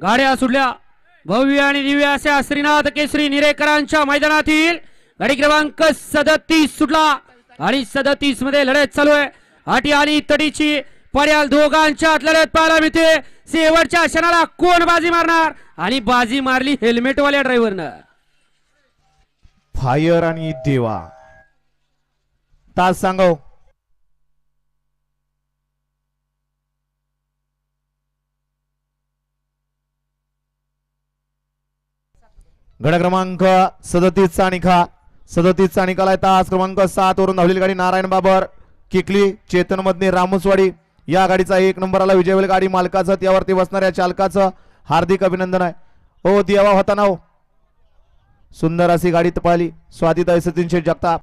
गाड्या सुटल्या भव्य आणि दिव्य अशा श्रीनाथ केसरी निरेकरांच्या मैदानातील गाडी क्रमांक 37 सुटला आणि 37 मध्ये लढत चालू आहे। अटी आणि तडीची पर्याल दोघांच्या लढत पाहायला मिळते। शेवटच्या क्षणाला कोण बाजी मारणार आणि बाजी मारली हेल्मेट वाल्या ड्रायव्हरनं। फायर आणि देवा तास सांगव गड क्रमांक 37 चा निखा 37 चा निकाल तास क्रमांक 7 वरून धावलेली गाडी नारायण बाबर किकली चेतन मधने रामोसवाडी या गाडीचा 1 नंबरला विजय होईल। गाडी मालकाचं त्यावरती बसणाऱ्या चालकाचं हार्दिक अभिनंदन आहे। ओ देवा होता नाव सुंदर अशी गाडी तपाली स्वातीताई सचिन शेठ जगताप।